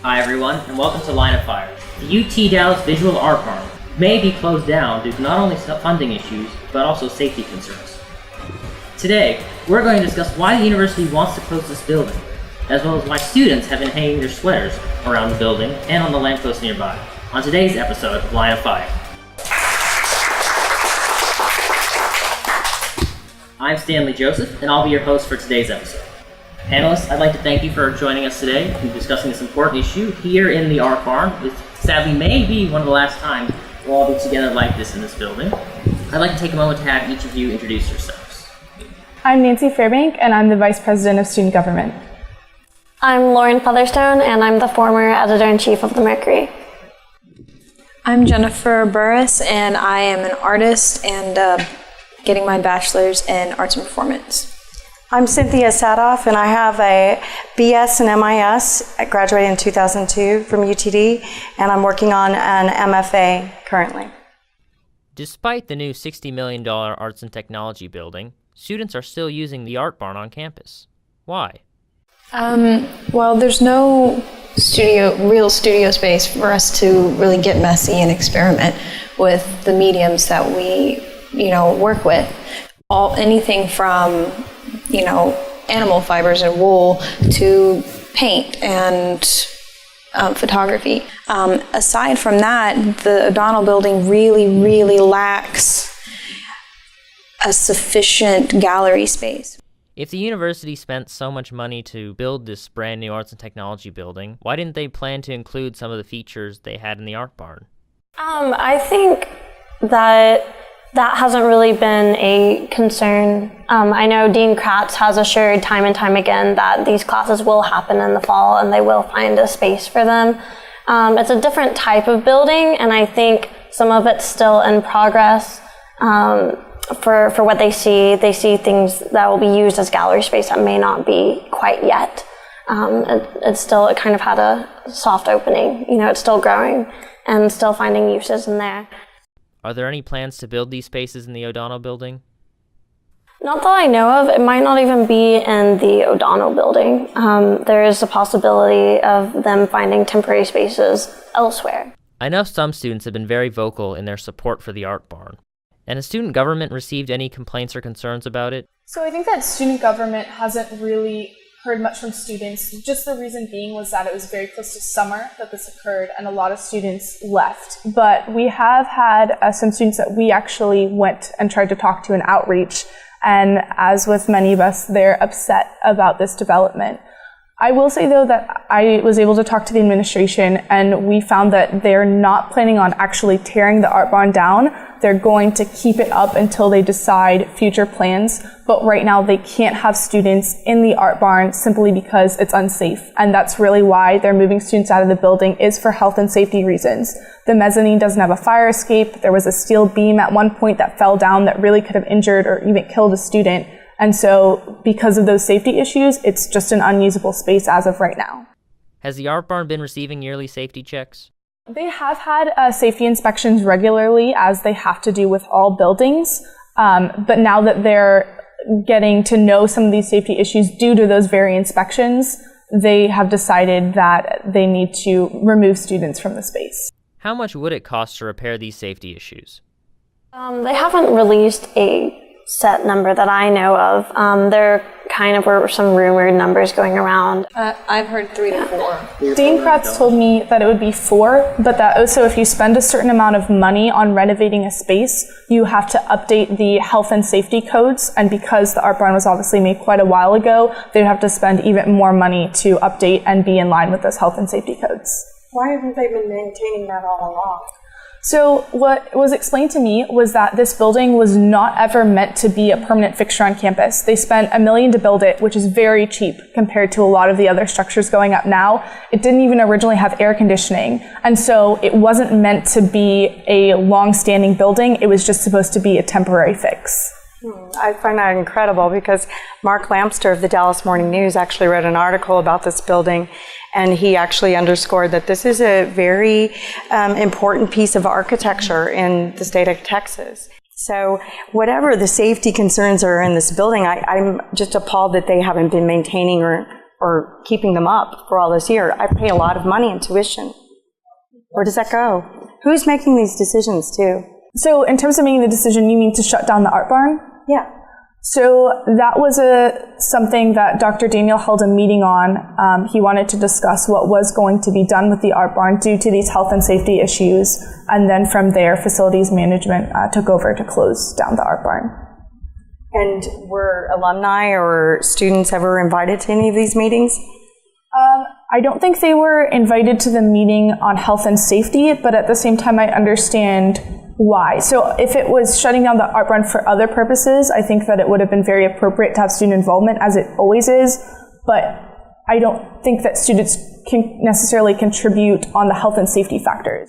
Hi everyone, and welcome to Line of Fire. The UT Dallas Visual Art Barn may be closed down due to not only funding issues, but also safety concerns. Today, we're going to discuss why the university wants to close this building, as well as why students have been hanging their sweaters around the building and on the lamppost nearby, on today's episode of Line of Fire. I'm Stanley Joseph, and I'll be your host for today's episode. Panelists, I'd like to thank you for joining us today and discussing this important issue here in the Art Barn. This sadly may be one of the last times we'll all be together like this in this building. I'd like to take a moment to have each of you introduce yourselves. I'm Nancy Fairbank, and I'm the Vice President of Student Government. I'm Lauren Featherstone, and I'm the former Editor-in-Chief of the Mercury. I'm Jennifer Burris, and I am an artist and getting my bachelor's in arts and performance. I'm Cynthia Sadoff, and I have a BS in MIS. I graduated in 2002 from UTD, and I'm working on an MFA currently. Despite the new $60 million Arts and Technology building, students are still using the Art Barn on campus. Why? Well, there's no real studio space for us to really get messy and experiment with the mediums that we, work with. Anything from animal fibers and wool to paint and photography. Aside from that, the O'Donnell building really lacks a sufficient gallery space. If the university spent so much money to build this brand new Arts and Technology building, why didn't they plan to include some of the features they had in the Art Barn? I think that hasn't really been a concern. I know Dean Kratz has assured time and time again that these classes will happen in the fall and they will find a space for them. It's a different type of building, and I think some of it's still in progress. For what they see things that will be used as gallery space that may not be quite yet. It kind of had a soft opening. It's still growing and still finding uses in there. Are there any plans to build these spaces in the O'Donnell building? Not that I know of. It might not even be in the O'Donnell building. There is a possibility of them finding temporary spaces elsewhere. I know some students have been very vocal in their support for the Art Barn. And has student government received any complaints or concerns about it? So I think that student government hasn't really heard much from students. Just the reason being was that it was very close to summer that this occurred, and a lot of students left. But we have had some students that we actually went and tried to talk to in outreach, and as with many of us, they're upset about this development. I will say, though, that I was able to talk to the administration, and we found that they're not planning on actually tearing the Art Barn down. They're going to keep it up until they decide future plans, but right now they can't have students in the Art Barn simply because it's unsafe, and that's really why they're moving students out of the building, is for health and safety reasons. The mezzanine doesn't have a fire escape. There was a steel beam at one point that fell down that really could have injured or even killed a student. And so, because of those safety issues, it's just an unusable space as of right now. Has the Art Barn been receiving yearly safety checks? They have had safety inspections regularly, as they have to do with all buildings. But now that they're getting to know some of these safety issues due to those very inspections, they have decided that they need to remove students from the space. How much would it cost to repair these safety issues? They haven't released a set number that I know of. There kind of were some rumored numbers going around. I've heard 3 to 4. Dean Kratz told me that it would be 4, but that also if you spend a certain amount of money on renovating a space, you have to update the health and safety codes, and because the Art Barn was obviously made quite a while ago, they'd have to spend even more money to update and be in line with those health and safety codes. Why haven't they been maintaining that all along? So what was explained to me was that this building was not ever meant to be a permanent fixture on campus. They spent $1 million to build it, which is very cheap compared to a lot of the other structures going up now. It didn't even originally have air conditioning. And so it wasn't meant to be a long-standing building. It was just supposed to be a temporary fix. I find that incredible because Mark Lamster of the Dallas Morning News actually wrote an article about this building, And he actually underscored that this is a very important piece of architecture in the state of Texas. So whatever the safety concerns are in this building, I'm just appalled that they haven't been maintaining or keeping them up for all this year. I pay a lot of money in tuition. Where does that go? Who's making these decisions too? So in terms of making the decision, you mean to shut down the art barn? Yeah. So that was something that Dr. Daniel held a meeting on. He wanted to discuss what was going to be done with the art barn due to these health and safety issues. And then from there, facilities management took over to close down the art barn. And were alumni or students ever invited to any of these meetings? I don't think they were invited to the meeting on health and safety, but at the same time, I understand why. So if it was shutting down the art barn for other purposes, I think that it would have been very appropriate to have student involvement, as it always is, but I don't think that students can necessarily contribute on the health and safety factors.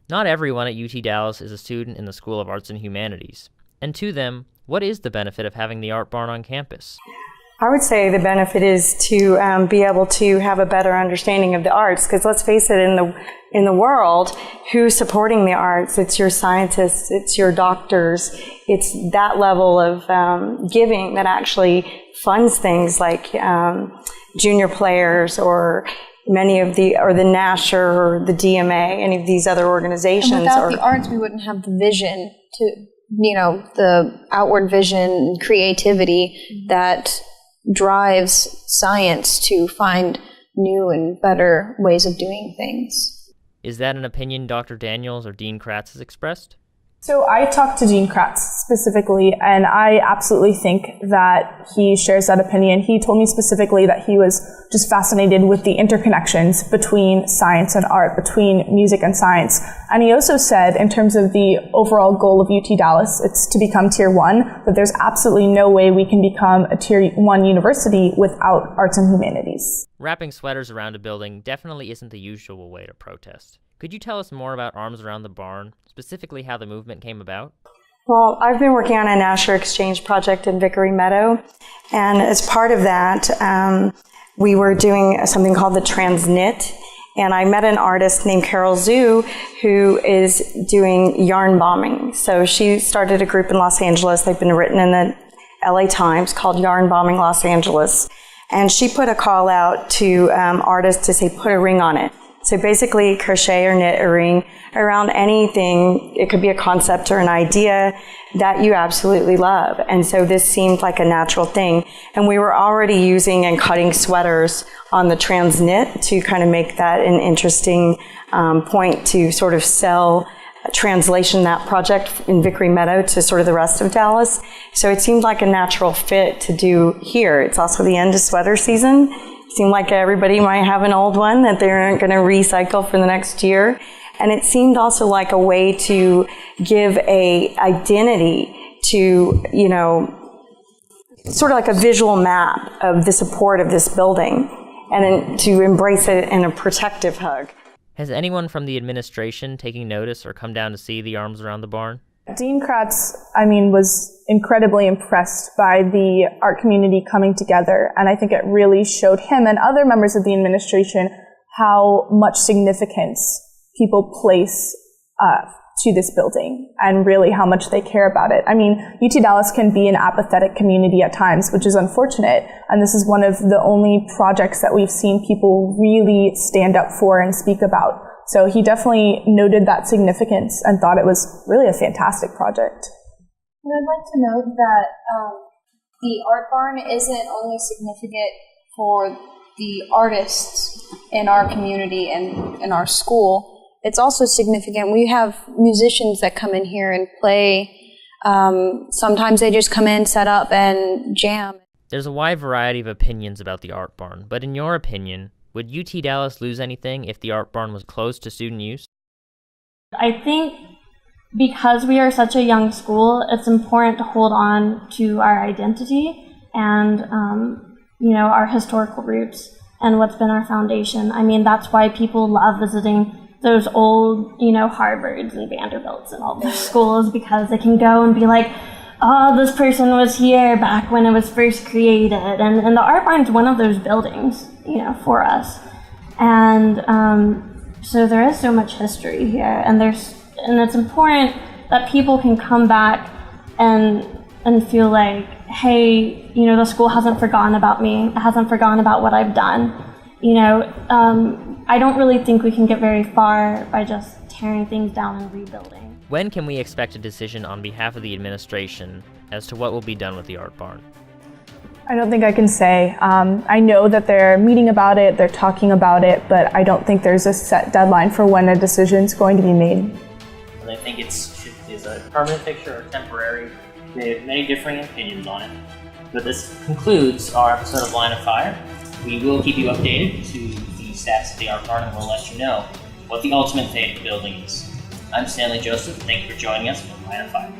Not everyone at UT Dallas is a student in the School of Arts and Humanities, and to them, what is the benefit of having the art barn on campus? I would say the benefit is to be able to have a better understanding of the arts, because let's face it, in the world, who's supporting the arts? It's your scientists, it's your doctors, it's that level of giving that actually funds things like junior players or many of the NASHR or the DMA, any of these other organizations. And without the arts, we wouldn't have the vision to, the outward vision, creativity that drives science to find new and better ways of doing things. Is that an opinion Dr. Daniels or Dean Kratz has expressed? So I talked to Dean Kratz specifically, and I absolutely think that he shares that opinion. He told me specifically that he was just fascinated with the interconnections between science and art, between music and science. And he also said, in terms of the overall goal of UT Dallas, it's to become Tier 1, but there's absolutely no way we can become a Tier 1 university without arts and humanities. Wrapping sweaters around a building definitely isn't the usual way to protest. Could you tell us more about Arms Around the Barn, specifically how the movement came about? Well, I've been working on a NASHR exchange project in Vickery Meadow, and as part of that, we were doing something called the Transnit, and I met an artist named Carol Zhu who is doing yarn bombing. So she started a group in Los Angeles. They've been written in the LA Times called Yarn Bombing Los Angeles, and she put a call out to artists to say, put a ring on it. So basically crochet or knit a ring around anything. It could be a concept or an idea that you absolutely love. And so this seemed like a natural thing. And we were already using and cutting sweaters on the Transnit to kind of make that an interesting point to sort of sell translation that project in Vickery Meadow to sort of the rest of Dallas. So it seemed like a natural fit to do here. It's also the end of sweater season. Seemed like everybody might have an old one that they're going to recycle for the next year. And it seemed also like a way to give a identity to, sort of like a visual map of the support of this building and to embrace it in a protective hug. Has anyone from the administration taken notice or come down to see the Arms Around the Barn? Dean Kratz, was incredibly impressed by the art community coming together, and I think it really showed him and other members of the administration how much significance people place to this building and really how much they care about it. UT Dallas can be an apathetic community at times, which is unfortunate, and this is one of the only projects that we've seen people really stand up for and speak about. So he definitely noted that significance and thought it was really a fantastic project. And I'd like to note that the art barn isn't only significant for the artists in our community and in our school. It's also significant. We have musicians that come in here and play. Sometimes they just come in, set up, and jam. There's a wide variety of opinions about the art barn, but in your opinion, would UT Dallas lose anything if the art barn was closed to student use? I think because we are such a young school, it's important to hold on to our identity and, our historical roots and what's been our foundation. That's why people love visiting those old, Harvards and Vanderbilts and all those schools, because they can go and be like, oh, this person was here back when it was first created. And the art barn is one of those buildings, for us. And so there is so much history here, and it's important that people can come back and feel like, hey, you know, the school hasn't forgotten about me. It hasn't forgotten about what I've done. You know, I don't really think we can get very far by just tearing things down and rebuilding. When can we expect a decision on behalf of the administration as to what will be done with the art barn? I don't think I can say. I know that they're meeting about it, they're talking about it, but I don't think there's a set deadline for when a decision's going to be made. And I think is a permanent fixture or temporary. They have many differing opinions on it. But this concludes our episode of Line of Fire. We will keep you updated to the status of the art barn, and we'll let you know what the ultimate fate of the building is. I'm Stanley Joseph. Thank you for joining us on Line of Fire.